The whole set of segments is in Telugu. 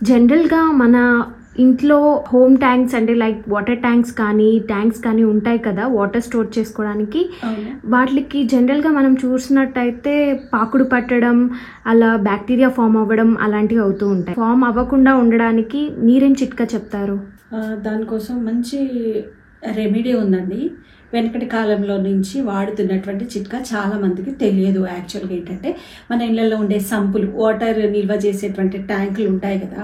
జనరల్గా మన ఇంట్లో హోమ్ ట్యాంక్స్ అంటే లైక్ వాటర్ ట్యాంక్స్ కానీ ఉంటాయి కదా, వాటర్ స్టోర్ చేసుకోవడానికి. వాటికి జనరల్గా మనం చూసినట్టయితే పాకుడు పట్టడం, అలా బ్యాక్టీరియా ఫామ్ అవ్వడం అలాంటివి అవుతూ ఉంటాయి. ఫామ్ అవ్వకుండా ఉండడానికి మీరేం చిట్కా చెప్తారు? దానికోసం మంచి రెమెడీ ఉందండి. వెనకటి కాలంలో నుంచి వాడుతున్నటువంటి చిట్కా చాలా మందికి తెలియదు. యాక్చువల్గా ఏంటంటే, మన ఇళ్ళల్లో ఉండే సంపులు, వాటర్ నిల్వ చేసేటువంటి ట్యాంకులు ఉంటాయి కదా,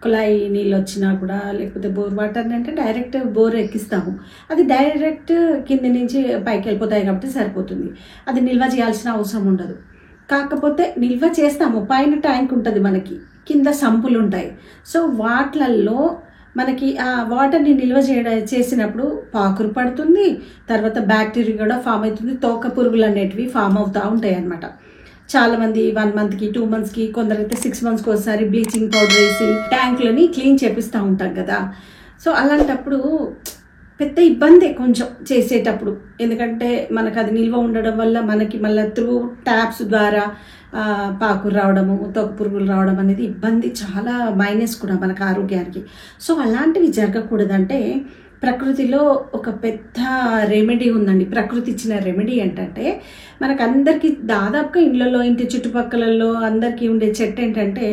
కుళాయి నీళ్ళు వచ్చినా కూడా, లేకపోతే బోర్ వాటర్ అంటే డైరెక్ట్ బోర్ ఎక్కిస్తాము, అది డైరెక్ట్ కింద నుంచి పైకి వెళ్ళిపోతాయి కాబట్టి సరిపోతుంది. అది నిల్వ చేయాల్సిన అవసరం ఉండదు. కాకపోతే నిల్వ చేస్తాము, పైన ట్యాంక్ ఉంటుంది మనకి, కింద సంపులు ఉంటాయి. సో వాటిల్లో మనకి ఆ వాటర్ని నిల్వ చేసినప్పుడు పాకురు పడుతుంది, తర్వాత బ్యాక్టీరియా కూడా ఫామ్ అవుతుంది, తోక పురుగులు అనేటివి ఫామ్ అవుతూ ఉంటాయి అన్నమాట. చాలామంది 1 మంత్కి 2 మంత్స్కి, కొందరైతే 6 మంత్స్కి ఒకసారి బ్లీచింగ్ పౌడర్ వేసి ట్యాంకులని క్లీన్ చేపిస్తూ ఉంటాం కదా. సో అలాంటప్పుడు పెద్ద ఇబ్బంది కొంచెం చేసేటప్పుడు, ఎందుకంటే మనకు అది నిల్వ ఉండడం వల్ల మనకి మళ్ళీ త్రూ ట్యాప్స్ ద్వారా పాకురు రావడము, తోక పురుగులు రావడం అనేది ఇబ్బంది, చాలా మైనస్ కూడా మనకు ఆరోగ్యానికి. సో అలాంటివి జరగకూడదంటే ప్రకృతిలో ఒక పెద్ద రెమెడీ ఉందండి. ప్రకృతి ఇచ్చిన రెమెడీ ఏంటంటే, మనకందరికీ దాదాపుగా ఇళ్ళల్లో, ఇంటి చుట్టుపక్కలలో అందరికీ ఉండే చెట్టు ఏంటంటే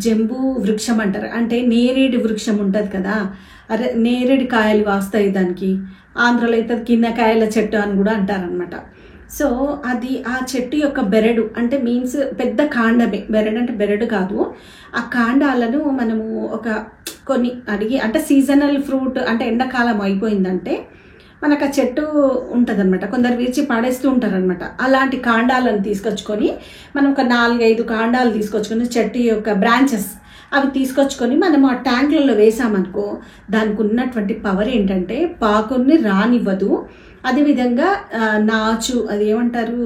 జంబూ వృక్షం అంటారు. అంటే నేరేడు వృక్షం ఉంటుంది కదా, అరే నేరేడు కాయలు వాస్తాయి దానికి. ఆంధ్రలో అయితే కింద కాయల చెట్టు అని కూడా అంటారనమాట. సో అది ఆ చెట్టు యొక్క బెరడు, అంటే మీన్స్ పెద్ద కాండమే. బెరడు అంటే బెరడు కాదు, ఆ కాండాలను మనము కొన్ని అడిగి, అంటే సీజనల్ ఫ్రూట్, అంటే ఎండాకాలం అయిపోయిందంటే మనకు ఆ చెట్టు ఉంటుంది అనమాట, కొందరు విరిచి పాడేస్తూ ఉంటారనమాట. అలాంటి కాండాలను తీసుకొచ్చుకొని మనం ఒక 4-5 కాండాలు తీసుకొచ్చుకొని, చెట్టు యొక్క బ్రాంచెస్ అవి తీసుకొచ్చుకొని మనం ఆ ట్యాంకులలో వేసామనుకో, దానికి ఉన్నటువంటి పవర్ ఏంటంటే పాకుని రానివ్వదు. అదేవిధంగా నాచు, అది ఏమంటారు,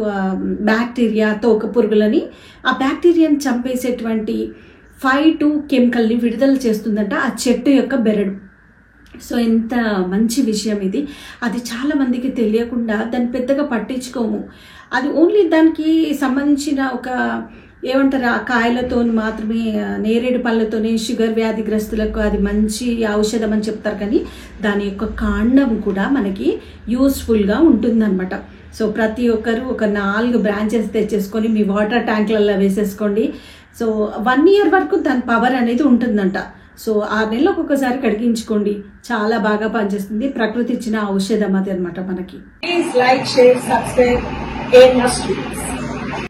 బ్యాక్టీరియా, తోక పురుగులని, ఆ బ్యాక్టీరియాని చంపేసేటువంటి 5-2 కెమికల్ని విడుదల చేస్తుందంట ఆ చెట్టు యొక్క బెరడు. సో ఎంత మంచి విషయం ఇది. అది చాలామందికి తెలియకుండా దాన్ని పెద్దగా పట్టించుకోము. అది ఓన్లీ దానికి సంబంధించిన ఏమంటారు, ఆ కాయలతో మాత్రమే, నేరేడు పళ్ళతోనే షుగర్ వ్యాధిగ్రస్తులకు అది మంచి ఔషధం అని చెప్తారు. కానీ దాని యొక్క కాండం కూడా మనకి యూస్ఫుల్గా ఉంటుందన్నమాట. సో ప్రతి ఒక్కరు ఒక 4 బ్రాంచెస్ తెచ్చేసుకొని మీ వాటర్ ట్యాంకులలో వేసేసుకోండి. సో 1 ఇయర్ వరకు దాని పవర్ అనేది ఉంటుందంట. సో 6 నెలలకు ఒకసారి కడిగించుకోండి, చాలా బాగా పనిచేస్తుంది. ప్రకృతి ఇచ్చిన ఔషధం అది అనమాట మనకి. Please like, share, subscribe ANR Studios.